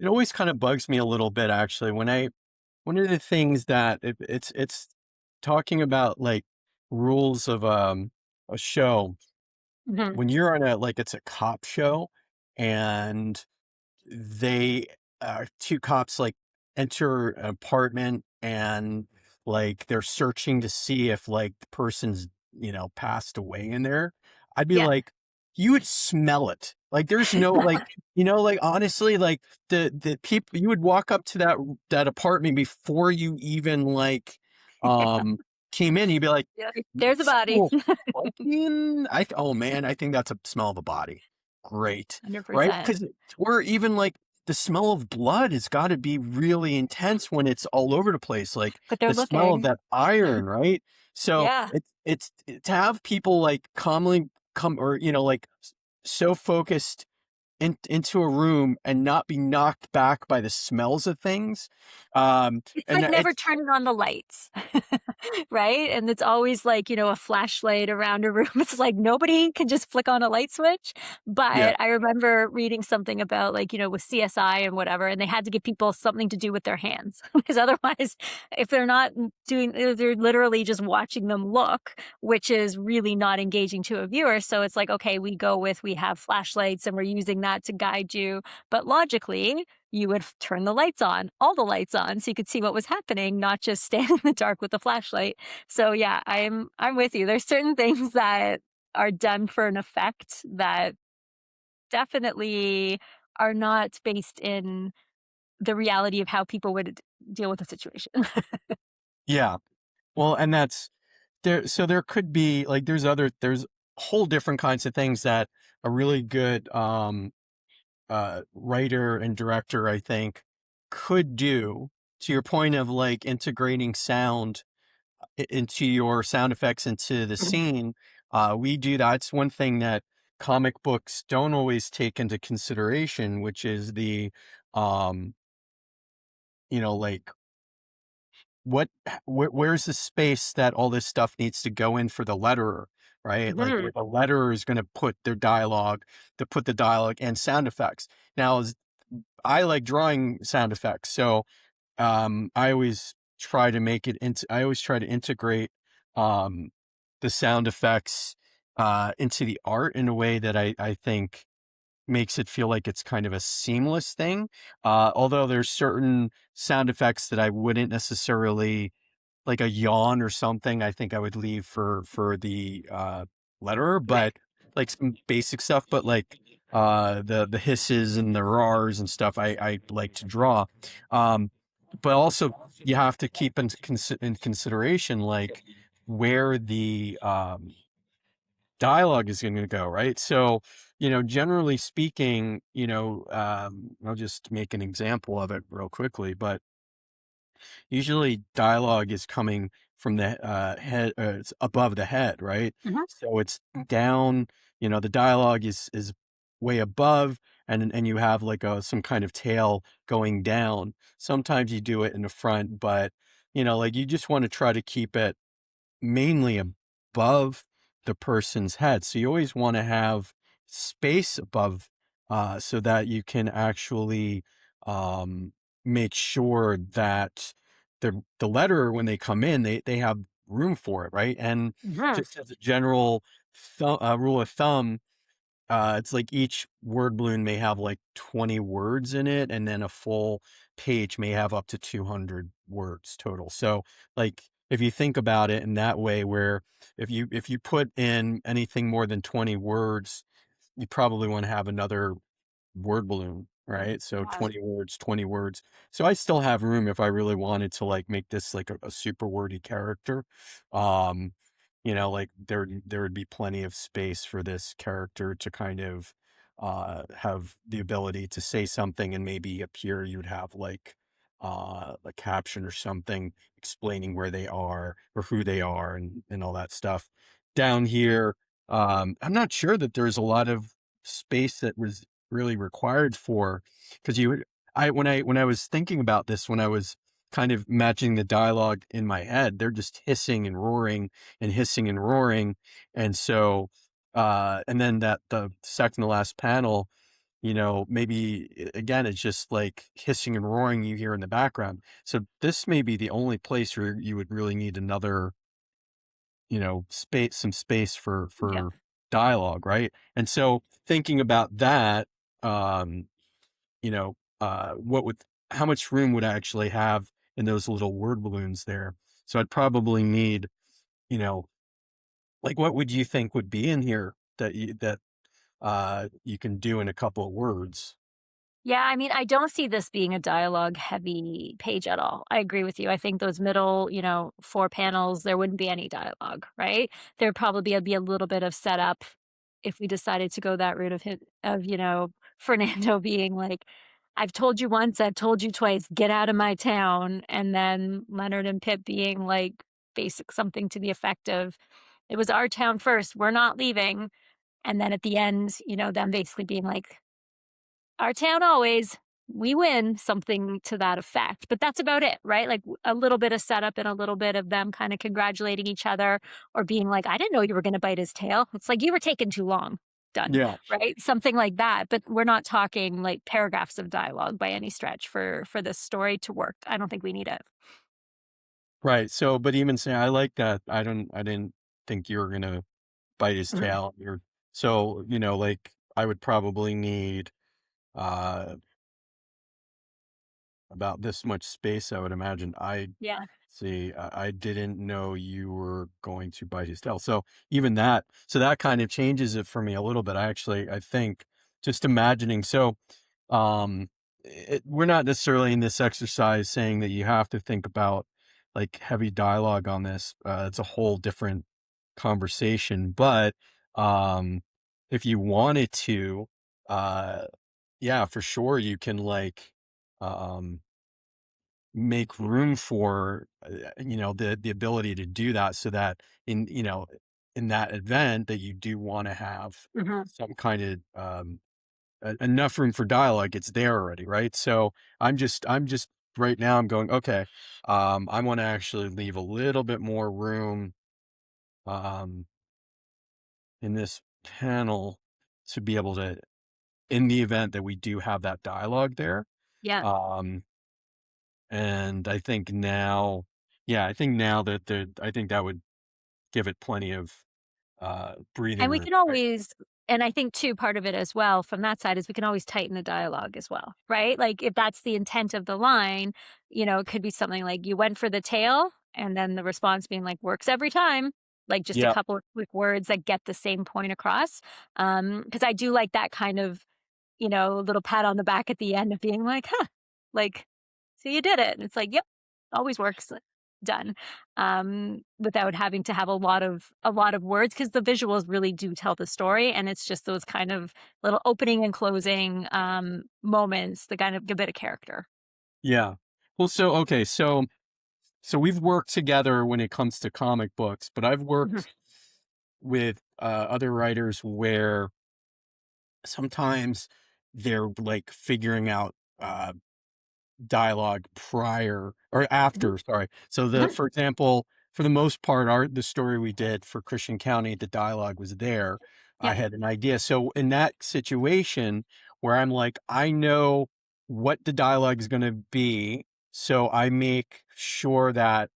it always kind of bugs me a little bit actually one of the things that it's talking about like rules of a show Mhm. when you're on a like it's a cop show and they two cops like enter an apartment and like they're searching to see if like the person's passed away in there. I'd be Yeah. like, you would smell it. Like there's no like like honestly like the people you would walk up to that apartment before you even like um came in. You'd be like, Yeah. There's a body. "Smell fucking oh man, I think that's a smell of a body. Great." Right? 100%. Because or even, like, the smell of blood has gotta be really intense when it's all over the place, like, But they're the smell of looking. that iron, right? So, Yeah. it's to have people, like, calmly come or, like, so focused into a room and not be knocked back by the smells of things, It's and like that never it's turning on the lights, right? And it's always like, a flashlight around a room. It's like nobody can just flick on a light switch. yeah, But I remember reading something about like, with CSI and whatever, and they had to give people something to do with their hands because otherwise, if they're not doing, if they're literally just watching them look, which is really not engaging to a viewer. So it's like, okay, we have flashlights and we're using that to guide you. But logically, you would turn the lights on, all the lights on, so you could see what was happening, not just stand in the dark with a flashlight. So yeah, I'm with you. There's certain things that are done for an effect that definitely are not based in the reality of how people would deal with the situation. yeah. Well, and that's there so there could be like, there's whole different kinds of things that a really good, writer and director, I think, could do to your point of, like, integrating sound into your sound effects into the scene. We do that. It's one thing that comic books don't always take into consideration, which is um, like what where's the space that all this stuff needs to go in for the letterer, right? Like where Mhm. the letterer is going to put their dialogue, to put the dialogue and sound effects. Now, I like drawing sound effects, so I always try to integrate um the sound effects into the art in a way that I think makes it feel like it's kind of a seamless thing. Although there's certain sound effects that I wouldn't necessarily like a yawn or something, I think I would leave for the letterer, Right. but like some basic stuff, but like the hisses and the roars and stuff I like to draw. Um but also you have to keep in consideration like where the dialogue is going to go, right? So, generally speaking, I'll just make an example of it real quickly, but usually dialogue is coming from the head, it's above the head, right? Mhm. So it's down, the dialogue is way above and you have like some kind of tail going down. Sometimes you do it in the front, but like you just want to try to keep it mainly above the person's head. So you always want to have space above so that you can actually um, make sure that the letter when they come in, they have room for it, right? And Mhm. just as a general rule of thumb, it's like each word balloon may have like 20 words in it, and then a full page may have up to 200 words total. So, like, if you think about it in that way, where if you put in anything more than 20 words, you probably want to have another word balloon, right? So Yeah. 20 words, 20 words. So I still have room if I really wanted to like make this like a super wordy character. Um, like there would be plenty of space for this character to kind of have the ability to say something and maybe up here you'd have like a caption or something explaining where they are or who they are and all that stuff. Down here, I'm not sure that there's a lot of space that was really required for because you I when I was thinking about this, when I was kind of matching the dialogue in my head, they're just hissing and roaring and hissing and roaring. And so and then that the second to last panel, maybe again, it's just like hissing and roaring you hear in the background. So this may be the only place where you would really need another, some space Yeah. for dialogue, right? And so thinking about that, um, what would how much room would I actually have in those little word balloons there? So I'd probably need, you know, like what would you think would be in here that you can do in a couple of words? Yeah, I mean, I don't see this being a dialogue heavy page at all. I agree with you. I think those middle, 4 panels, there wouldn't be any dialogue, right? There'd probably be a little bit of setup if we decided to go that route of, Fernando being like, "I've told you once, I've told you twice, get out of my town." And then Leonard and Pip being like basic something to the effect of, "It was our town first, we're not leaving." And then at the end, them basically being like, "Our town always, we win," something to that effect, but that's about it, right? Like, a little bit of setup and a little bit of them kinda congratulating each other or being like, "I didn't know you were gonna bite his tail." It's like, "You were taking too long." Done, Yeah. right? Something like that, but we're not talking, like, paragraphs of dialogue by any stretch for this story to work. I don't think we need it. Right. So, but even saying, I like that. I didn't think you were gonna bite his Mhm. tail. So, like I would probably need, uh, about this much space, I would imagine. Yeah. I didn't know you were going to bite his tail. So even that, so that kind of changes it for me a little bit. I think just imagining. So, we're not necessarily in this exercise saying that you have to think about like heavy dialogue on this. It's a whole different conversation. But, um, if you wanted to, uh, yeah, for sure, you can um, make room for, the ability to do that so that in that event that you do wanna have Mhm. some kind of, enough room for dialogue, it's there already, right? So, I'm just right now I'm going, "Okay, I wanna actually leave a little bit more room, um, in this panel to be able to in the event that we do have that dialogue there." Yeah. Um And I think now yeah, I think now that I think that would give it plenty of, breathing And we room, can right? always and I think too, part of it as well from that side is we can always tighten the dialogue as well, right? Like if that's the intent of the line, it could be something like you went for the tail and then the response being like works every time. Like just a Yeah, couple of quick words that get the same point across. Because I do like that kind of little pat on the back at the end of being like, "Huh, like, so you did it." And it's like, "Yep, always works." Done. Without having to have a lot of words because the visuals really do tell the story, and it's just those kind of little opening and closing, moments that kind of give it a character. yeah. Well, so okay, so we've worked together when it comes to comic books, but I've Mhm. worked with, other writers where sometimes they're, like, figuring out, dialogue prior or Mhm. after, sorry. So Mhm. for example, for the most part, the story we did for Christian County, the dialogue was there. I Yeah. had an idea. So in that situation where I'm like, I know what the dialogue is going to be, so I make sure that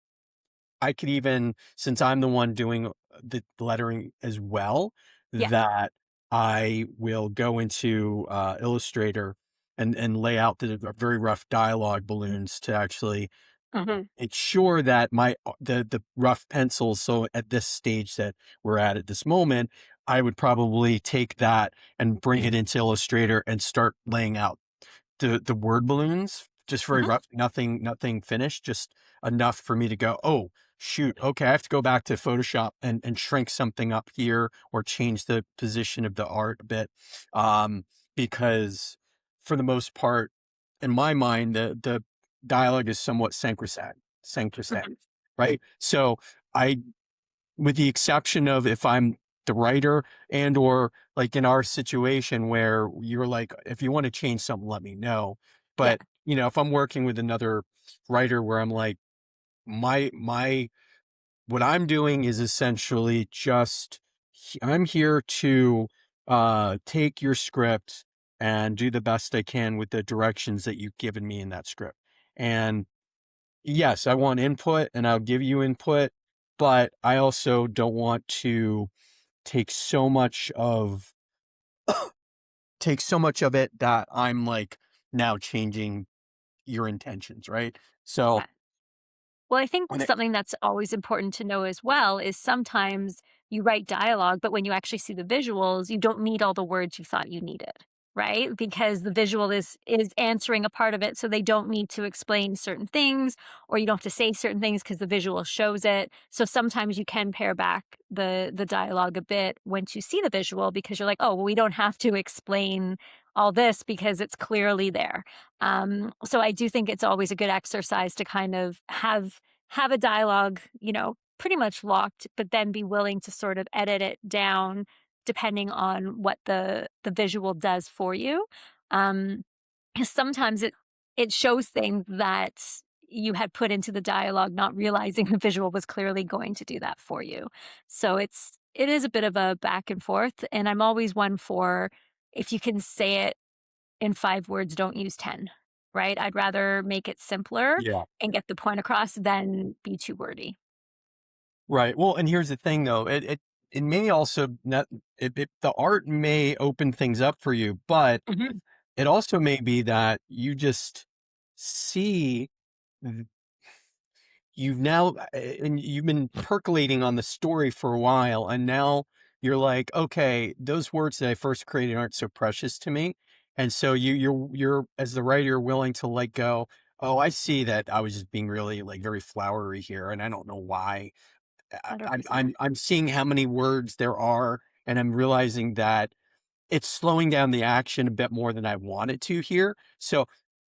I could even, since I'm the one doing the lettering as well, Yeah. that I will go into Illustrator and lay out the very rough dialogue balloons to actually Mhm. make sure that the rough pencils. So at this stage that we're at this moment, I would probably take that and bring it into Illustrator and start laying out the word balloons, just very Mhm. rough, nothing finished, just enough for me to go, "Oh, shoot, okay, I have to go back to Photoshop and shrink something up here or change the position of the art a bit." Um, because for the most part, in my mind, the dialogue is somewhat synchronistic, Mhm. right? So I with the exception of if I'm the writer and or like in our situation where you're like, if you want to change something, let me know. Yeah. But if I'm working with another writer where I'm like, my what I'm doing is essentially just I'm here to take your script and do the best I can with the directions that you've given me in that script. And yes, I want input and I'll give you input, but I also don't want to take so much of it that I'm like now changing your intentions, right? So Yeah. Well, I think when it something that's always important to know as well is sometimes you write dialogue, but when you actually see the visuals, you don't need all the words you thought you needed, right? Because the visual is answering a part of it, so they don't need to explain certain things, or you don't have to say certain things because the visual shows it. So sometimes you can pare back the dialogue a bit once you see the visual because you're like, oh, well, we don't have to explain all this because it's clearly there. So I do think it's always a good exercise to kind of have a dialogue, pretty much locked, but then be willing to sort of edit it down depending on what the visual does for you. Um, 'Cause sometimes it shows things that you had put into the dialogue, not realizing the visual was clearly going to do that for you. So it is a bit of a back and forth, and I'm always one for if you can say it in 5 words, don't use 10, right? I'd rather make it simpler yeah. and get the point across than be too wordy. Right. Well, and here's the thing though, it may also not the art may open things up for you, but Mhm, it also may be that you just see th- you've now and you've been percolating on the story for a while, and now you're like, okay, those words that I first created aren't so precious to me. And so you're as the writer willing to let go. Oh, I see that I was just being really like very flowery here, and I don't know why. I'm 100%. I'm seeing how many words there are, and I'm realizing that it's slowing down the action a bit more than I want it to here. So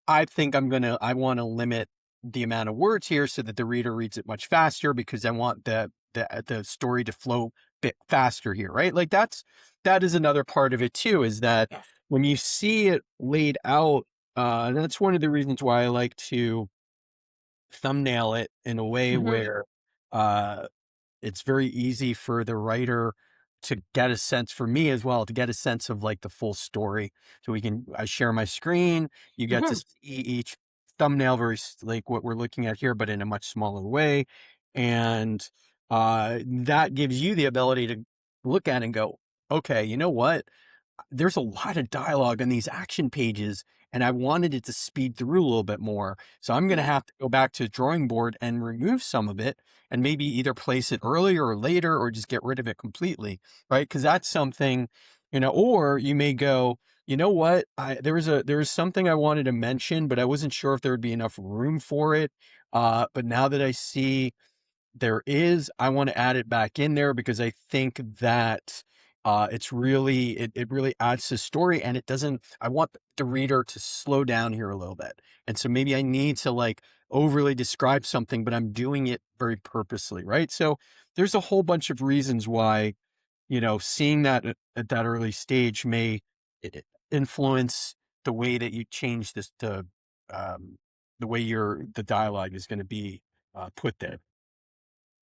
I think I wanna limit the amount of words here so that the reader reads it much faster because I want the story to flow bit faster here, right? Like that is another part of it too, is that Yes. when you see it laid out, that's one of the reasons why I like to thumbnail it in a way Mhm, where, uh it's very easy for the writer to get a sense for me as well to get a sense of like the full story. So I share my screen, you get to mhm, see each thumbnail like what we're looking at here, but in a much smaller way. And that gives you the ability to look at it and go, okay, you know what? There's a lot of dialogue on these action pages and I wanted it to speed through a little bit more. So I'm going to yeah, have to go back to the drawing board and remove some of it and maybe either place it earlier or later or just get rid of it completely, right? Because that's something, or you may go, you know what? There was something I wanted to mention, but I wasn't sure if there would be enough room for it. But now that I see there is. I wanna add it back in there because I think that, it really adds to the story and it doesn't I want the reader to slow down here a little bit. And so maybe I need to, like, overly describe something, but I'm doing it very purposely, right? So, there's a whole bunch of reasons why, seeing that at that early stage may I influence the way that you change um, the way the dialogue is gonna be, put there.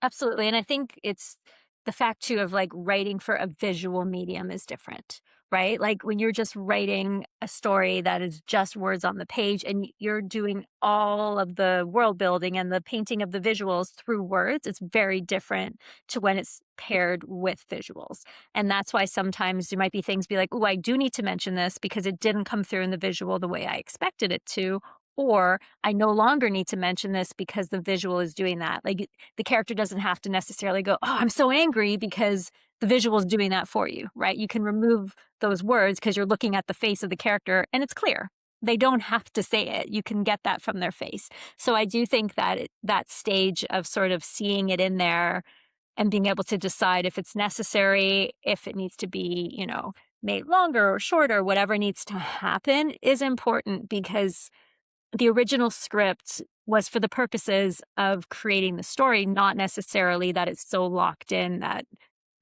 absolutely, and I think it's the fact too of, like, writing for a visual medium is different, right? Like, when you're just writing a story that is just words on the page and you're doing all of the world building and the painting of the visuals through words, it's very different to when it's paired with visuals, and that's why sometimes there might be things be like, "Oh, I do need to mention this because it didn't come through in the visual the way I expected it to," or, "I no longer need to mention this because the visual is doing that." Like, the character doesn't have to necessarily go, "Oh, I'm so angry," because the visual is doing that for you, right? You can remove those words because you're looking at the face of the character and it's clear. They don't have to say it. You can get that from their face. So I do think that that stage of sort of seeing it in there and being able to decide if it's necessary, if it needs to be, made longer or shorter, whatever needs to happen is important because the original script was for the purposes of creating the story, not necessarily that it's so locked in that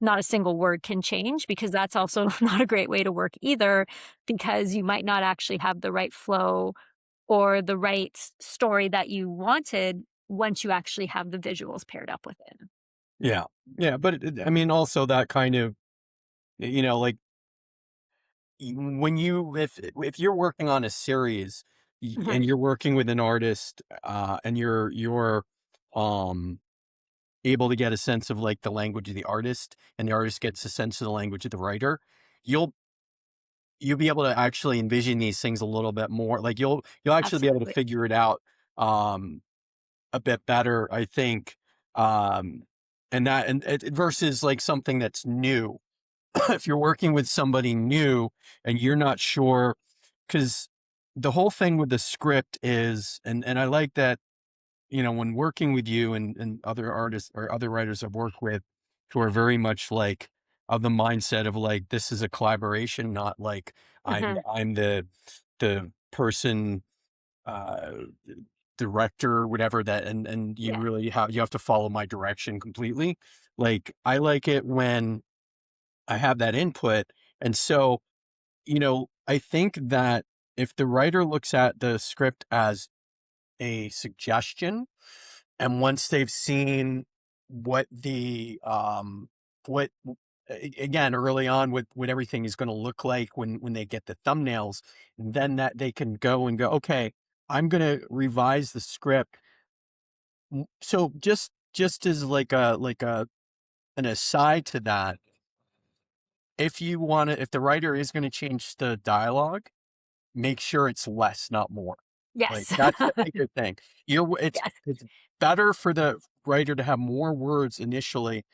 not a single word can change, because that's also not a great way to work either, because you might not actually have the right flow or the right story that you wanted once you actually have the visuals paired up with it. Yeah. Yeah, but I mean, also that kind of, like when you if you're working on a series Mhm. and you're working with an artist, and you're um able to get a sense of like the language of the artist, and the artist gets a sense of the language of the writer, you'll you'll be able to actually envision these things a little bit more. Like you'll actually be able to Absolutely. figure it out um a bit better, I think. Um and that and versus like something that's new. If you're working with somebody new and you're not sure, because the whole thing with the script is, and I like that, when working with you and other artists or other writers I've worked with who are very much like of the mindset of like this is a collaboration, not like Mhm. I'm the person, uh director, whatever, that and you Yeah. really have to follow my direction completely. Like I like it when I have that input. And so, I think that if the writer looks at the script as a suggestion, and once they've seen what the what again early on what everything is going to look like when they get the thumbnails, then that they can go and go, okay, I'm going to revise the script. So just as like a an aside to that, if the writer is going to change the dialogue, make sure it's less, not more. Like, Yes. that's the bigger thing. Yes. It's better for the writer to have more words initially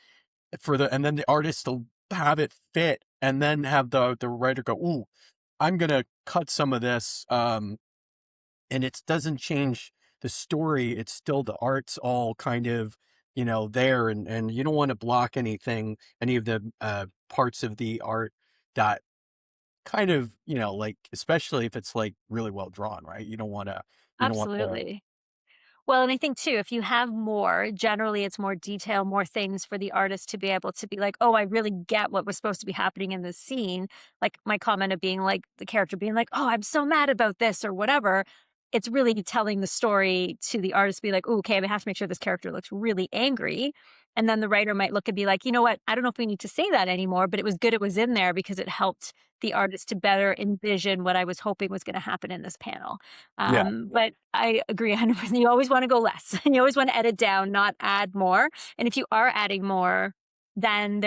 and then the artist to have it fit, and then have the writer go, "Ooh, I'm gonna cut some of this," and it doesn't change the story, it's still the art's all kind of, there, and you don't wanna block any of the, parts of the art that kind of, like, especially if it's, like, really well drawn, right? You don't want the Absolutely. Well, and I think too, if you have more, generally it's more detail, more things for the artist to be able to be like, oh, I really get what was supposed to be happening in this scene. Like my comment of being like the character being like, oh, I'm so mad about this or whatever. It's really telling the story to the artist, be like, oh, okay, I have to make sure this character looks really angry. And then the writer might look and be like, you know what? I don't know if we need to say that anymore, but it was good it was in there because it helped the artist to better envision what I was hoping was going to happen in this panel. Yeah. But I agree 100%. You always wanna go less. You always wanna edit down, not add more, and if you are adding more, then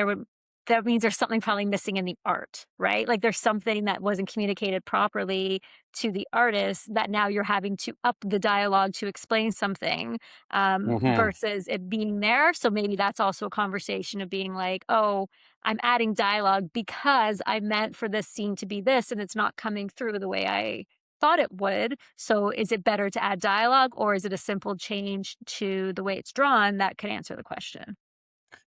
that means there's something probably missing in the art, right? Like, there's something that wasn't communicated properly to the artist that now you're having to up the dialogue to explain something, Mhm. versus it being there, so maybe that's also a conversation of being like, "Oh, I'm adding dialogue because I meant for this scene to be this, and it's not coming through the way I thought it would. So is it better to add dialogue or is it a simple change to the way it's drawn that could answer the question?"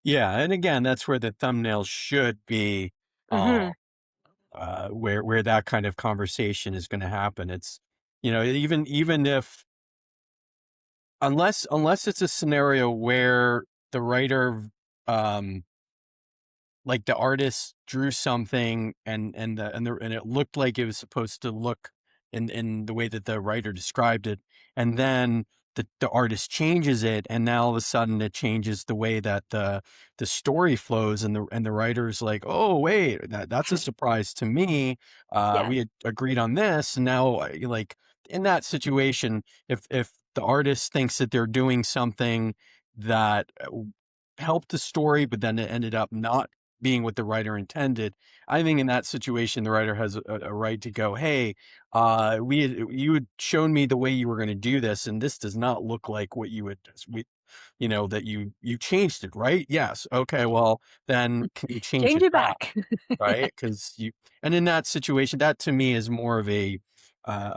Yeah, and again, that's where the thumbnail should be, uh Mhm. where that kind of conversation is gonna happen. It's even if unless it's a scenario where the writer, um like, the artist drew something and it looked like it was supposed to look in the way that the writer described it, and then the artist changes it, and now all of a sudden it changes the way that the story flows, and the writer's like, "Oh, wait, that's a surprise to me. Yeah. We had agreed on this, and now," like, in that situation, if the artist thinks that they're doing something that, helped the story, but then it ended up not being what the writer intended. I think in that situation, the writer has a right to go, "Hey, you had shown me the way you were going to do this, and this does not look like what you had. That you changed it, right? Yes. Okay. Well, then can you change Change it it back, back. right? Because and in that situation, that to me is more of a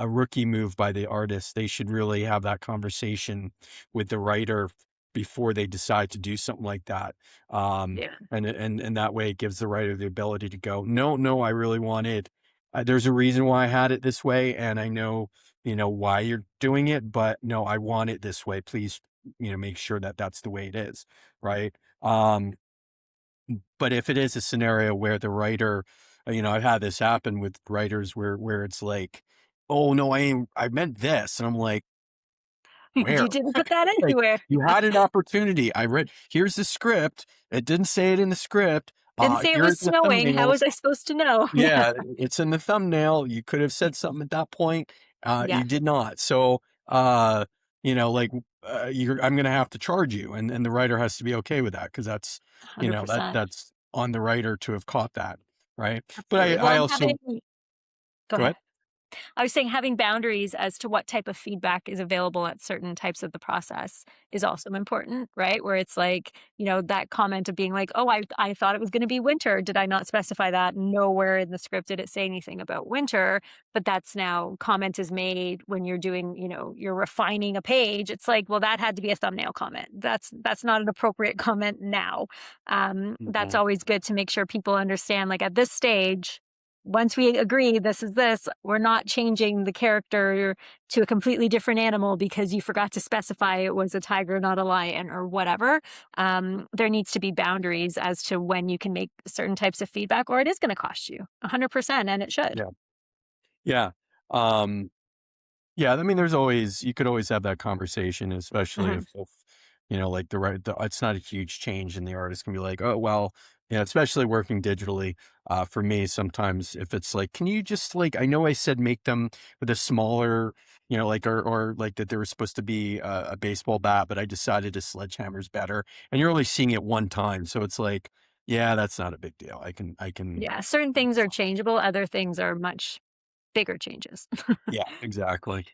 rookie move by the artist. They should really have that conversation with the writer before they decide to do something like that. Yeah. And that way it gives the writer the ability to go, no, no, I really wanted, there's a reason why I had it this way. And I know, why you're doing it, but no, I want it this way. Please, make sure that that's the way it is. Right. But if it is a scenario where the writer, I've had this happen with writers where it's like, oh no, I meant this. And I'm like, where? You didn't put that Like, anywhere. you had an opportunity. Here's the script. It didn't say it in the script. Didn't say it Here was is the snowing. How thumbnail. was I supposed to know? Yeah. Yeah, it's in the thumbnail. You could have said something at that point. You Yes. did not. So, you know, like, I'm gonna have to charge you, and the writer has to be okay with that because that's, you know, 100%. that's on the writer to have caught that, right? But Absolutely. Well, I and also having go go ahead. ahead. I was saying having boundaries as to what type of feedback is available at certain types of the process is also important, right? Where it's like, that comment of being like, oh, I thought it was going to be winter. Did I not specify that? Nowhere in the script did it say anything about winter, but that's now comment is made when you're doing, you're refining a page. It's like, well, that had to be a thumbnail comment. That's not an appropriate comment now. That's Mhm. always good to make sure people understand, like at this stage, once we agree this is this, we're not changing the character to a completely different animal because you forgot to specify it was a tiger, not a lion, or whatever. There needs to be boundaries as to when you can make certain types of feedback, or it is going to cost you 100%, and it should. Yeah. Yeah. Um, yeah, I mean, there's always you could always have that conversation, especially Mhm. if you know, like it's not a huge change, and the artist can be like, oh well, yeah, especially working digitally. For me, sometimes if it's like, can you just like, I know I said make them with a smaller, you know, like or like that they were supposed to be a baseball bat, but I decided a sledgehammer's better, and you're only seeing it one time, so it's like, yeah, that's not a big deal. I can Yeah, certain things are changeable, other things are much bigger changes. Yeah, exactly.